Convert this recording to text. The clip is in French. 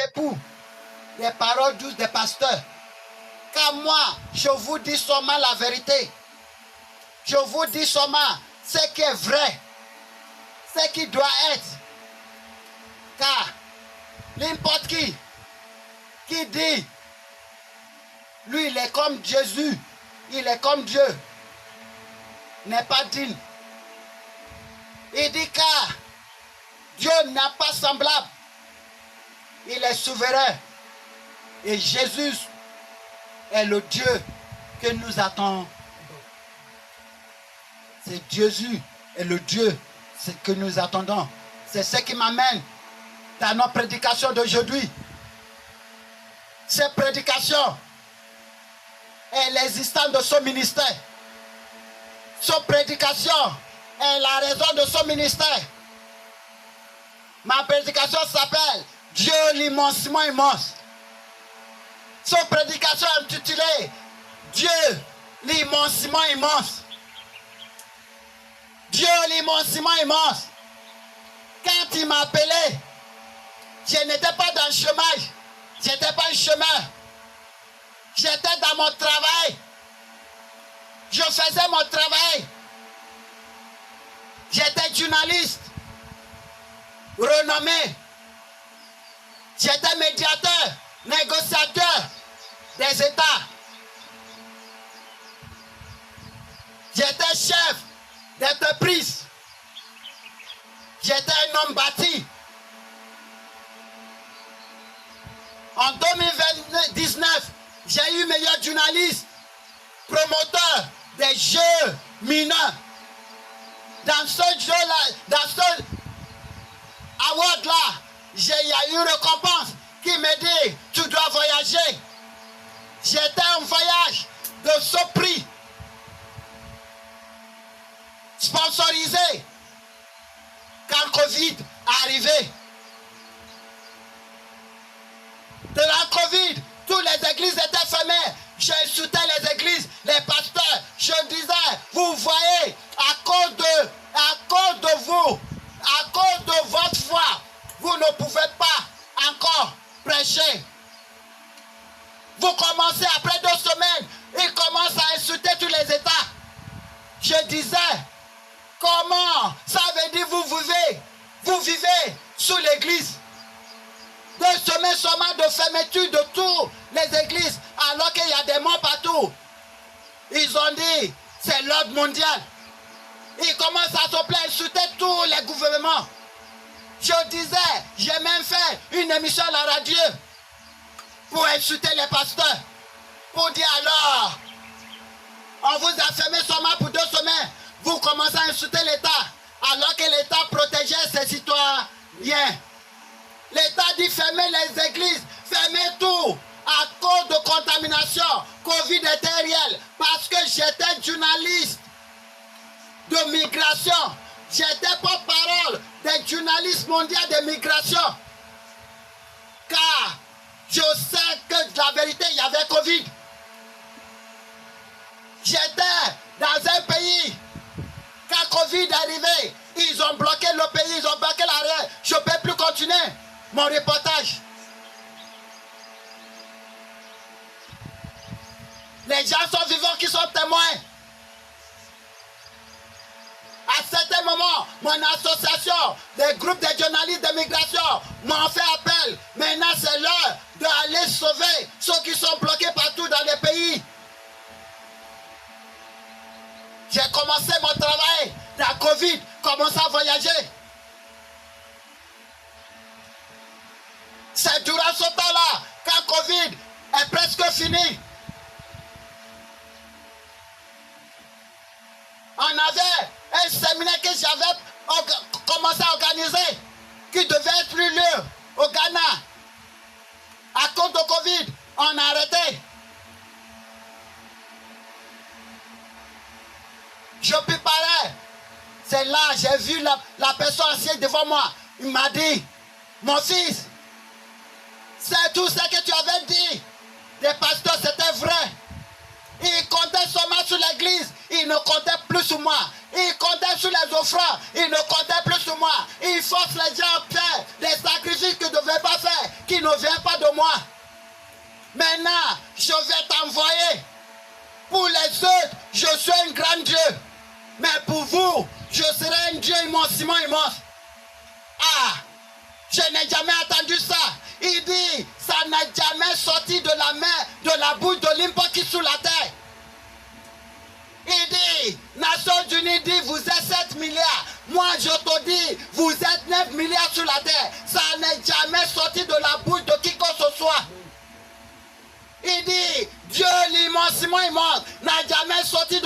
prenez pour les paroles douces des pasteurs. Car moi, je vous dis seulement la vérité. Je vous dis seulement ce qui est vrai, ce qui doit être. Car n'importe qui dit, lui il est comme Jésus, il est comme Dieu, n'est pas digne. Il dit car Dieu n'a pas semblable. Il est souverain. Et Jésus est le Dieu que nous attendons. C'est Jésus est le Dieu que nous attendons. C'est ce qui m'amène dans notre prédication d'aujourd'hui. Cette prédication est l'existence de son ministère. Son prédication est la raison de son ministère. Ma prédication s'appelle Dieu l'immensement immense. Son prédication est intitulée Dieu l'immensement immense. Dieu l'immensement immense. Quand il m'a appelé, je n'étais pas dans le chômage. Je n'étais pas un chômeur. J'étais dans mon travail. Je faisais mon travail. J'étais journaliste renommé. J'étais médiateur, négociateur des États. J'étais chef d'entreprise. J'étais un homme bâti. En 2019, j'ai eu meilleur journaliste, promoteur des jeux mineurs. Dans ce jeu-là, dans ce award-là, il y a eu une récompense qui me dit, tu dois voyager. J'étais en voyage de ce prix, sponsorisé, quand le Covid est arrivé. De la Covid, toutes les églises étaient fermées. Je insultais les églises, les pasteurs. Je disais, vous voyez, à cause de vous, à cause de votre foi, vous ne pouvez pas encore prêcher. Vous commencez après 2 semaines, ils commencent à insulter tous les États. Je disais, comment ça veut dire vous vivez sous l'église. 2 semaines seulement de fermeture de toutes les églises, alors qu'il y a des morts partout. Ils ont dit, c'est l'ordre mondial. Ils commencent à se plaindre, insulter tous les gouvernements. Je disais, j'ai même fait une émission à la radio pour insulter les pasteurs. Pour dire alors, on vous a fermé seulement pour 2 semaines. Vous commencez à insulter l'État, alors que l'État protégeait ses citoyens. L'État dit fermez les églises, fermez tout à cause de contamination. Covid était réel parce que j'étais journaliste de migration. J'étais porte-parole des journalistes mondiaux de migration. Car je sais que la vérité, il y avait Covid. J'étais dans un pays, quand Covid est arrivé, ils ont bloqué le pays, ils ont bloqué l'arrêt. Je ne peux plus continuer mon reportage. Les gens sont vivants qui sont témoins. À certains moments, mon association, des groupes de journalistes de migration m'ont fait appel. Maintenant, c'est l'heure d'aller sauver ceux qui sont bloqués partout dans les pays. J'ai commencé mon travail dans la Covid, commencé à voyager. C'est durant ce temps-là, quand Covid est presque fini, on avait un séminaire que j'avais commencé à organiser, qui devait être lieu au Ghana. À cause de Covid, on a arrêté. Je préparais. C'est là, j'ai vu la personne assise devant moi. Il m'a dit, mon fils, c'est tout ce que tu avais dit. Les pasteurs, c'était vrai. Il comptait seulement sur l'église. Il ne comptait plus sur moi. Il comptait sur les offrandes. Il ne comptait plus sur moi. Il force les gens à faire des sacrifices qu'ils ne devaient pas faire, qui ne viennent pas de moi. Maintenant, je vais t'envoyer. Pour les autres, je suis un grand Dieu. Mais pour vous, je serai un Dieu immensément immense. Ah, je n'ai jamais entendu ça. Il dit, ça n'a jamais sorti de la main, de la bouche d'Olympe qui est sous la terre. Il dit, Nations Unies dit, vous êtes 7 milliards. Moi, je te dis, vous êtes 9 milliards sur la terre. Ça n'est jamais sorti de la bouche de qui que ce soit. Il dit, Dieu l'immensément immense n'a jamais sorti de